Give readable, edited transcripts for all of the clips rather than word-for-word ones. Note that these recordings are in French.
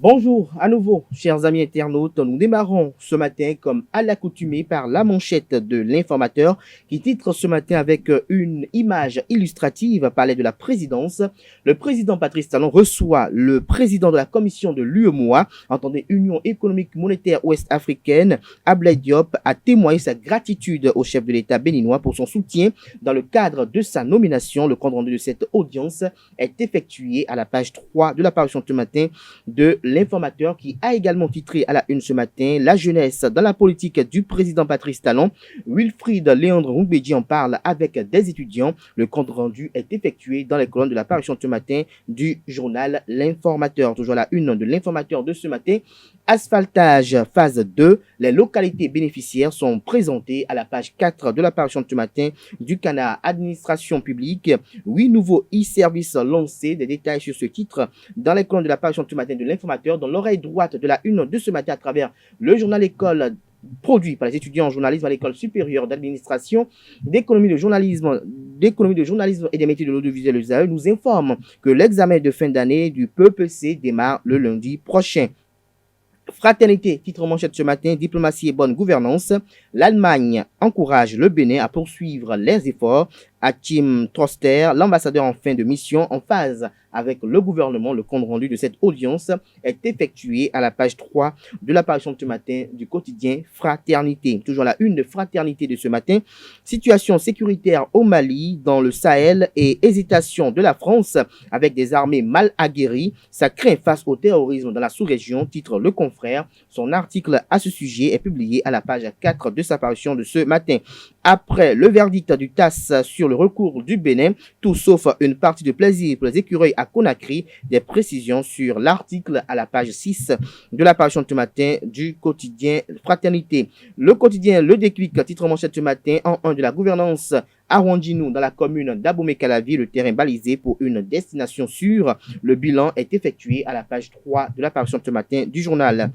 Bonjour à nouveau, chers amis internautes. Nous démarrons ce matin, comme à l'accoutumée, par la manchette de l'informateur qui titre ce matin avec une image illustrative parler de la présidence. Le président Patrice Talon reçoit le président de la commission de l'UEMOA, entendez Union économique monétaire ouest-africaine. Ablaye Diop a témoigné sa gratitude au chef de l'État béninois pour son soutien dans le cadre de sa nomination. Le compte rendu de cette audience est effectué à la page 3 de la parution ce matin de l'informateur, qui a également titré à la une ce matin la jeunesse dans la politique du président Patrice Talon. Wilfried Léandre Roubedji en parle avec des étudiants. Le compte rendu est effectué dans les colonnes de la parution ce matin du journal L'Informateur. Toujours à la une de l'informateur de ce matin, asphaltage phase 2. Les localités bénéficiaires sont présentées à la page 4 de la parution ce matin du canard administration publique. 8 nouveaux e-services lancés. Des détails sur ce titre dans les colonnes de la parution ce matin de l'informateur, dans l'oreille droite de la une de ce matin à travers le journal École, produit par les étudiants en journalisme à l'École supérieure d'administration, d'économie de journalisme et des métiers de l'audiovisuel USAE, nous informe que l'examen de fin d'année du PEPC démarre le lundi prochain. Fraternité, titre manchette ce matin, diplomatie et bonne gouvernance. L'Allemagne encourage le Bénin à poursuivre les efforts. Achim Troster, l'ambassadeur en fin de mission, en phase avec le gouvernement. Le compte rendu de cette audience est effectué à la page 3 de l'apparition de ce matin du quotidien Fraternité. Toujours la une de Fraternité de ce matin. Situation sécuritaire au Mali, dans le Sahel, et hésitation de la France avec des armées mal aguerries. Ça craint face au terrorisme dans la sous-région, titre Le Confrère. Son article à ce sujet est publié à la page 4 de sa parution de ce matin. Après le verdict du TAS sur le recours du Bénin, tout sauf une partie de plaisir pour les écureuils à Conakry, des précisions sur l'article à la page 6 de la parution de ce matin du quotidien Fraternité. Le quotidien Le Déclic, titre manchette ce matin, en 1 de la gouvernance à Rondjinou, dans la commune d'Abomey-Calavi, le terrain balisé pour une destination sûre. Le bilan est effectué à la page 3 de la parution de ce matin du journal.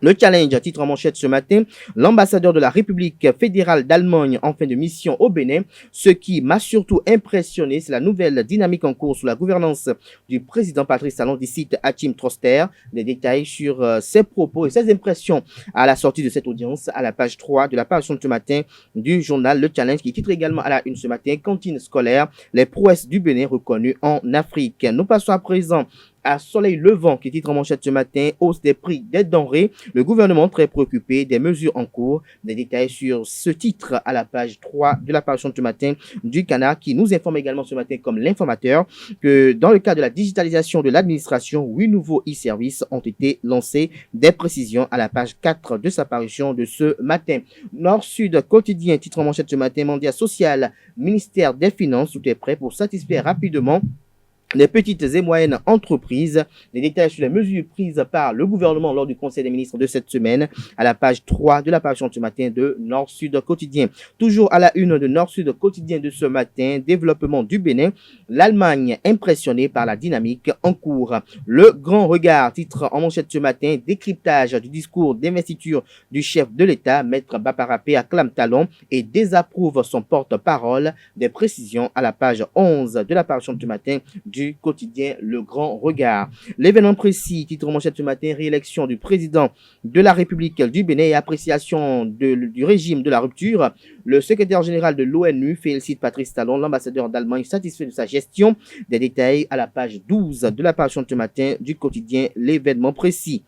Le challenge, titre en manchette ce matin, l'ambassadeur de la République fédérale d'Allemagne en fin de mission au Bénin. Ce qui m'a surtout impressionné, c'est la nouvelle dynamique en cours sous la gouvernance du président Patrice Talon, dit cite Achim Troster. Des détails sur ses propos et ses impressions à la sortie de cette audience à la page 3 de la parution de ce matin du journal Le Challenge, qui titre également à la une ce matin, cantine scolaire, les prouesses du Bénin reconnues en Afrique. Nous passons à présent à Soleil Levant, qui titre en manchette ce matin, hausse des prix des denrées, le gouvernement très préoccupé des mesures en cours. Des détails sur ce titre à la page 3 de la parution de ce matin du Canard, qui nous informe également ce matin, comme l'informateur, que dans le cadre de la digitalisation de l'administration, 8 nouveaux e-services ont été lancés. Des précisions à la page 4 de sa parution de ce matin. Nord-Sud quotidien, titre en manchette ce matin, mandat social, ministère des Finances, tout est prêt pour satisfaire rapidement les petites et moyennes entreprises. Les détails sur les mesures prises par le gouvernement lors du Conseil des ministres de cette semaine à la page 3 de la parution de ce matin de Nord-Sud quotidien. Toujours à la une de Nord-Sud quotidien de ce matin, développement du Bénin, l'Allemagne impressionnée par la dynamique en cours. Le grand regard, titre en manchette ce matin, décryptage du discours d'investiture du chef de l'État, Maître Baparapé acclame Talon et désapprouve son porte-parole. Des précisions à la page 11 de la parution de ce matin du quotidien Le Grand Regard. L'événement précis, titre manchette ce matin, réélection du président de la République du Bénin et appréciation du régime de la rupture. Le secrétaire général de l'ONU félicite Patrice Talon, l'ambassadeur d'Allemagne, satisfait de sa gestion. Des détails à la page 12 de la parution de ce matin du quotidien L'événement précis.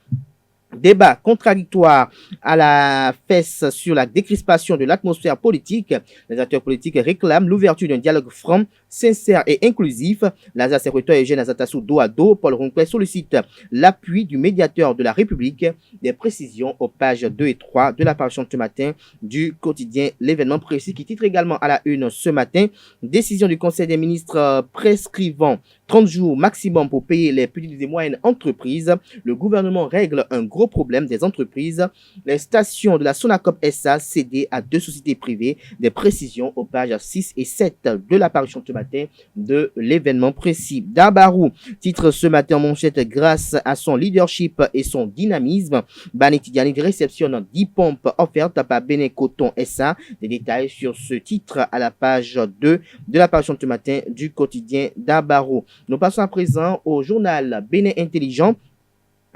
Débat contradictoire à la fesse sur la décrispation de l'atmosphère politique. Les acteurs politiques réclament l'ouverture d'un dialogue franc, sincère et inclusif. L'Alsace Équateur Eugène Azatassou dos à dos. Paul Ronquet sollicite l'appui du médiateur de la République. Des précisions aux pages 2 et 3 de la parution de ce matin du quotidien L'événement précis, qui titre également à la une ce matin, décision du Conseil des ministres prescrivant 30 jours maximum pour payer les petites et moyennes entreprises. Le gouvernement règle un gros problème des entreprises. Les stations de la Sonacop SA cédées à 2 sociétés privées. Des précisions aux pages 6 et 7 de la parution de ce matin de L'événement précis. Dabarou, titre ce matin en manchette, grâce à son leadership et son dynamisme, Bani Tidiane réceptionne 10 pompes offertes par Bénin Coton SA. Des détails sur ce titre à la page 2 de la parution de ce matin du quotidien Dabarou. Nous passons à présent au journal Bénin Intelligent,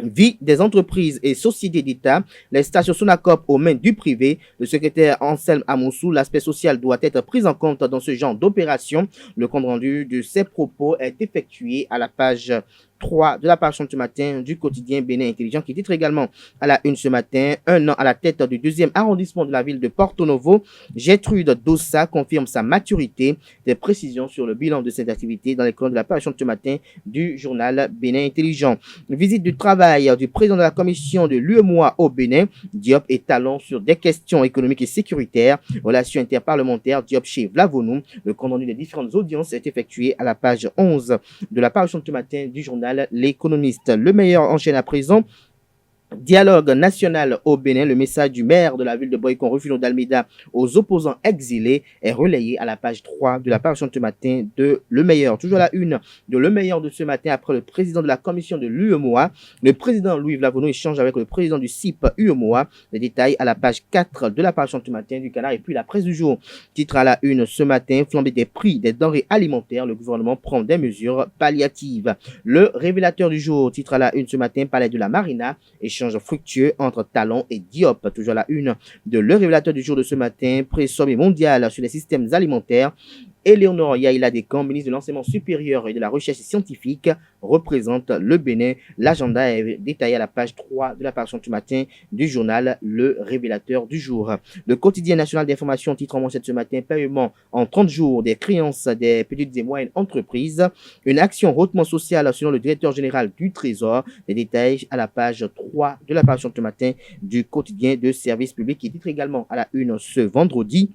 Vie des entreprises et sociétés d'État, les stations Sonacop aux mains du privé. Le secrétaire Anselme Amoussou, l'aspect social doit être pris en compte dans ce genre d'opération. Le compte rendu de ces propos est effectué à la page 3 de la page ce matin du quotidien Bénin Intelligent qui titre également à la une ce matin, un an à la tête du 2e arrondissement de la ville de Porto Novo, Gertrude Dossa confirme sa maturité. Des précisions sur le bilan de cette activité dans les colonnes de la page ce matin du journal Bénin Intelligent. Visite du travail du président de la commission de l'UEMOA au Bénin, Diop et Talon sur des questions économiques et sécuritaires, relations interparlementaires, Diop chez Vlavonou. Le compte rendu des différentes audiences est effectué à la page 11 de la page ce matin du journal L'Économiste. Le meilleur enchaîne à présent. Dialogue national au Bénin, le message du maire de la ville de Boycon, Rufino d'Almeida, aux opposants exilés est relayé à la page 3 de la page ce matin de Le Meilleur. Toujours la une de Le Meilleur de ce matin après le président de la commission de l'UEMOA. Le président Louis Vlavono échange avec le président du CIP UEMOA. Les détails à la page 4 de la page ce matin du Canard. Et puis la presse du jour. Titre à la une ce matin, flambée des prix des denrées alimentaires. Le gouvernement prend des mesures palliatives. Le révélateur du jour, titre à la une ce matin, palais de la Marina. Échange fructueux entre Talon et Diop. Toujours la une de Le Révélateur du jour de ce matin, pré-sommet mondial sur les systèmes alimentaires. Éléonore Yaïla Descamps, ministre de l'Enseignement supérieur et de la Recherche scientifique, représente le Bénin. L'agenda est détaillé à la page 3 de la page ce matin du journal Le Révélateur du jour. Le quotidien national d'information titre en manchette ce matin, paiement en 30 jours des créances des petites et moyennes entreprises. Une action hautement sociale selon le directeur général du Trésor. Les détails à la page 3 de la page ce matin du quotidien de service public qui titre également à la une ce vendredi.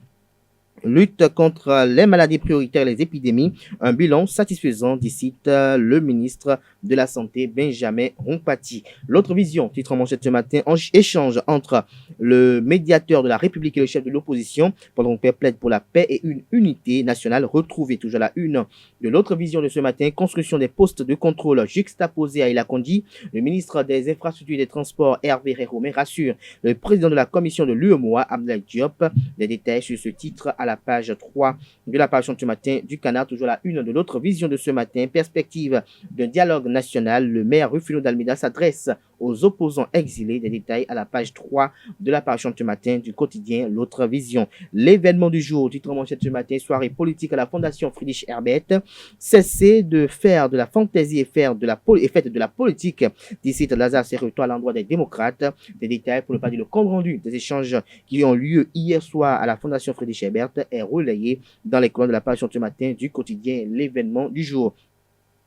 Lutte contre les maladies prioritaires et les épidémies, un bilan satisfaisant, dit le ministre de la Santé, Benjamin Rompati. L'autre vision, titre en manchette ce matin, échange entre le médiateur de la République et le chef de l'opposition, pendant qu'on plaide pour la paix et une unité nationale retrouvée. Toujours la une de l'autre vision de ce matin, construction des postes de contrôle juxtaposés à Ilakondi. Le ministre des Infrastructures et des Transports, Hervé Réhomé, rassure le président de la commission de l'UEMOA, Abdoulaye Diop. Les détails sur ce titre à la page 3 de la page ce matin du Canard. Toujours la une de l'autre vision de ce matin, perspective d'un dialogue national. Le maire Rufino d'Almeida s'adresse aux opposants exilés. Des détails à la page 3 de la page ce matin du quotidien L'autre vision. L'événement du jour, titre manchette ce matin, soirée politique à la Fondation Friedrich Herbert. Cessez de faire de la fantaisie et faites de la politique, d'ici Lazare Serreto à l'endroit des démocrates. Des détails, pour ne pas dire le compte rendu des échanges qui ont lieu hier soir à la Fondation Friedrich Herbert est relayé dans les colonnes de la page ce matin du quotidien L'événement du jour.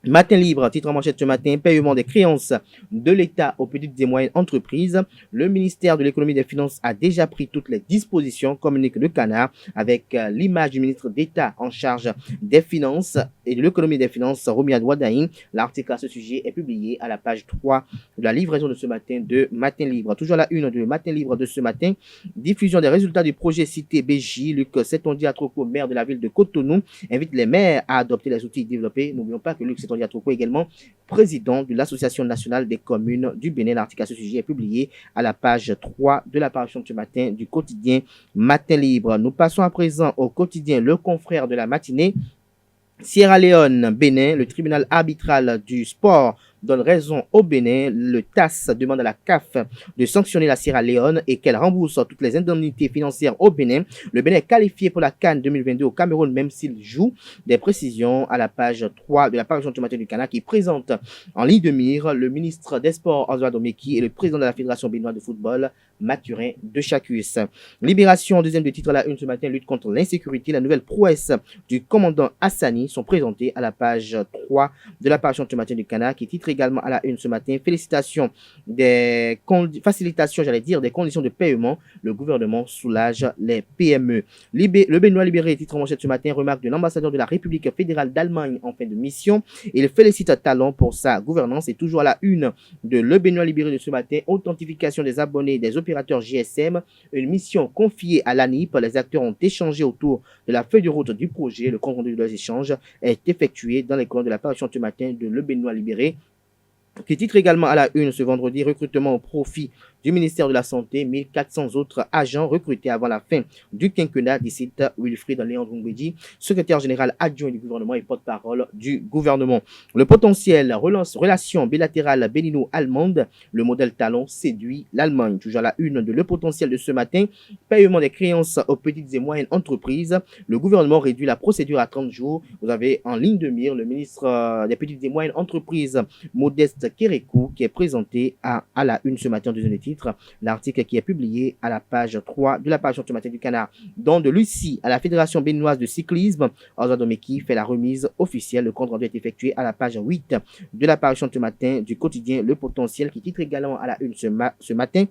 Matin libre, titre en manchette ce matin, paiement des créances de l'État aux petites et moyennes entreprises. Le ministère de l'économie et des finances a déjà pris toutes les dispositions, communique le Canard, avec l'image du ministre d'État en charge des finances et de l'économie et des finances, Romiad Wadaïn. L'article à ce sujet est publié à la page 3 de la livraison de ce matin de Matin libre. Toujours la une de Matin libre de ce matin, diffusion des résultats du projet Cité BJ. Luc Setondia Troko, maire de la ville de Cotonou, invite les maires à adopter les outils développés. N'oublions pas que Luc Setondia Troko également président de l'Association nationale des communes du Bénin. L'article à ce sujet est publié à la page 3 de la parution de ce matin du quotidien Matin Libre. Nous passons à présent au quotidien Le Confrère de la matinée. Sierra Leone, Bénin, le tribunal arbitral du sport donne raison au Bénin. Le TAS demande à la CAF de sanctionner la Sierra Leone et qu'elle rembourse toutes les indemnités financières au Bénin. Le Bénin est qualifié pour la CAN 2022 au Cameroun, même s'il joue. Des précisions à la page 3 de la parution du matin du Canard qui présente en ligne de mire le ministre des Sports, Oswaldo Meki, et le président de la Fédération béninoise de football, Mathurin de Chacus. Libération, deuxième de titre à la une ce matin, lutte contre l'insécurité. La nouvelle prouesse du commandant Hassani sont présentées à la page 3 de la parution ce matin du Canard qui titre également à la une ce matin. Félicitations des facilitations, des conditions de paiement. Le gouvernement soulage les PME. Le Béninois libéré, titre en manchette ce matin, remarque de l'ambassadeur de la République fédérale d'Allemagne en fin de mission. Il félicite Talon pour sa gouvernance. Et toujours à la une de Le Béninois libéré de ce matin, authentification des abonnés des opérateurs GSM, une mission confiée à l'ANIP. Les acteurs ont échangé autour de la feuille de route du projet. Le compte rendu de leurs échanges est effectué dans les colonnes de la parution ce matin de Le Béninois libéré, qui titre également à la une ce vendredi, recrutement au profit du ministère de la Santé, 1400 autres agents recrutés avant la fin du quinquennat, décide Wilfried Léandre Ngwedi, secrétaire général adjoint du gouvernement et porte-parole du gouvernement. Le potentiel relation bilatérale bénino-allemande, le modèle talon séduit l'Allemagne. Toujours à la une de Le Potentiel de ce matin, paiement des créances aux petites et moyennes entreprises. Le gouvernement réduit la procédure à 30 jours. Vous avez en ligne de mire le ministre des petites et moyennes entreprises, Modeste Kérékou, qui est présenté à la une ce matin, deuxième titre. L'article qui est publié à la page 3 de la page ce matin du Canard. Don de Lucie à la Fédération béninoise de cyclisme, Ozadomeki fait la remise officielle. Le compte rendu est effectué à la page 8 de la parution ce matin du quotidien Le Potentiel, qui titre également à la une ce matin.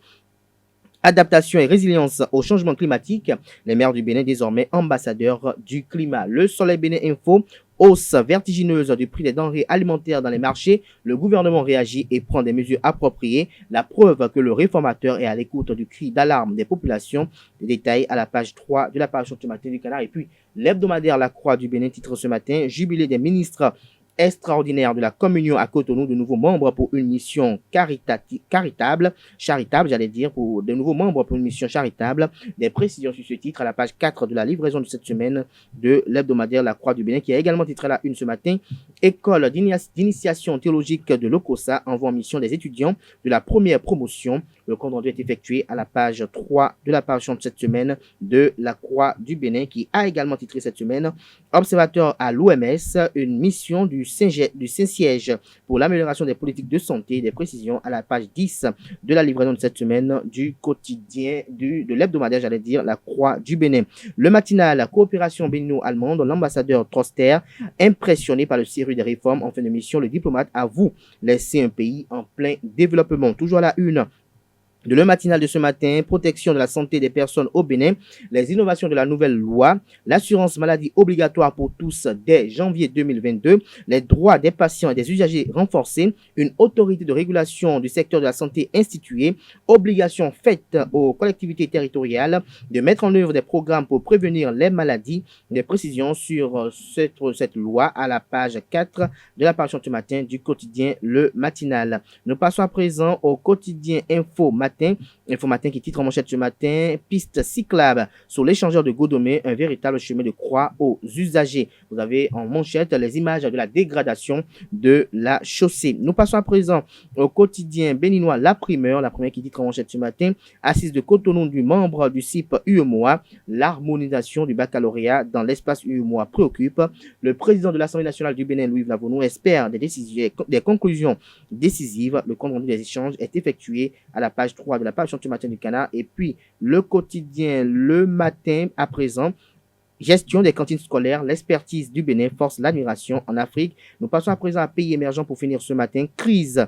Adaptation et résilience au changement climatique. Les maires du Bénin désormais ambassadeurs du climat. Le Soleil Bénin Info. Hausse vertigineuse du prix des denrées alimentaires dans les marchés. Le gouvernement réagit et prend des mesures appropriées. La preuve que le réformateur est à l'écoute du cri d'alarme des populations. Des détails à la page 3 de la page ce matin du Canard. Et puis l'hebdomadaire La Croix du Bénin titre ce matin: Jubilé des ministres extraordinaire de la communion à Cotonou, de nouveaux membres pour une mission charitable, pour de nouveaux membres pour une mission charitable. Des précisions sur ce titre à la page 4 de la livraison de cette semaine de l'hebdomadaire La Croix du Bénin, qui a également titré à la une ce matin: École d'initiation théologique de l'Okosa envoie en mission des étudiants de la première promotion. Le compte rendu est effectué à la page 3 de la page de cette semaine de La Croix du Bénin, qui a également titré cette semaine: Observateur à l'OMS, une mission du Saint-Siège pour l'amélioration des politiques de santé. Des précisions à la page 10 de la livraison de cette semaine du quotidien de l'hebdomadaire, La Croix du Bénin. Le matinal, la coopération bénino-allemande, l'ambassadeur Troster, impressionné par le sérieux des réformes en fin de mission, le diplomate avoue laisser un pays en plein développement. Toujours à la une de Le Matinal de ce matin, protection de la santé des personnes au Bénin, les innovations de la nouvelle loi, l'assurance maladie obligatoire pour tous dès janvier 2022, les droits des patients et des usagers renforcés, une autorité de régulation du secteur de la santé instituée, obligation faite aux collectivités territoriales de mettre en œuvre des programmes pour prévenir les maladies. Des précisions sur cette loi à la page 4 de la parution ce matin du quotidien Le Matinal. Nous passons à présent au quotidien Info Matin qui titre en manchette ce matin: piste cyclable sur l'échangeur de Godomé, un véritable chemin de croix aux usagers. Vous avez en manchette les images de la dégradation de la chaussée. Nous passons à présent au quotidien béninois La Primeur qui titre en manchette ce matin: assise de Cotonou du membre du CIP UEMOA, l'harmonisation du baccalauréat dans l'espace UEMOA préoccupe. Le président de l'Assemblée nationale du Bénin, Louis Vlavonou, espère des conclusions décisives. Le compte rendu des échanges est effectué à la page 3 de la page ce matin du Canard. Et puis le quotidien Le Matin à présent: gestion des cantines scolaires, l'expertise du Bénin force l'admiration en Afrique. Nous passons à présent à pays émergents pour finir ce matin. Crise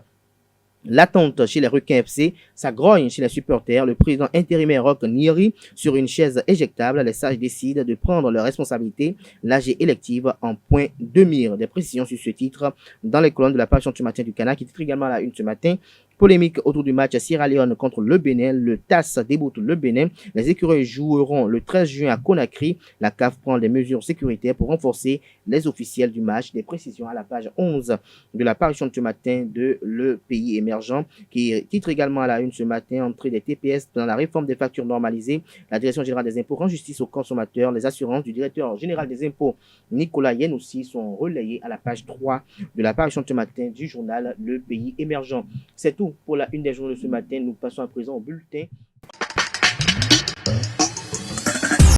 l'attente chez les requins FC, ça grogne chez les supporters. Le président intérimaire Roch Niri sur une chaise éjectable. Les sages décident de prendre leurs responsabilités. L'AG élective en point de mire. Des précisions sur ce titre dans les colonnes de la page ce matin du Canard, qui titre également à la une ce matin: polémique autour du match Sierra Leone contre le Bénin. Le TAS déboute le Bénin. Les écureuils joueront le 13 juin à Conakry. La CAF prend des mesures sécuritaires pour renforcer les officiels du match. Des précisions à la page 11 de la parution de ce matin de Le Pays émergent, qui titre également à la une ce matin: entrée des TPS dans la réforme des factures normalisées. La Direction générale des impôts rend justice aux consommateurs. Les assurances du directeur général des impôts Nicolas Yen aussi sont relayées à la page 3 de la parution de ce matin du journal Le Pays émergent. C'est tout pour la une des journaux de ce matin. Nous passons à présent au bulletin.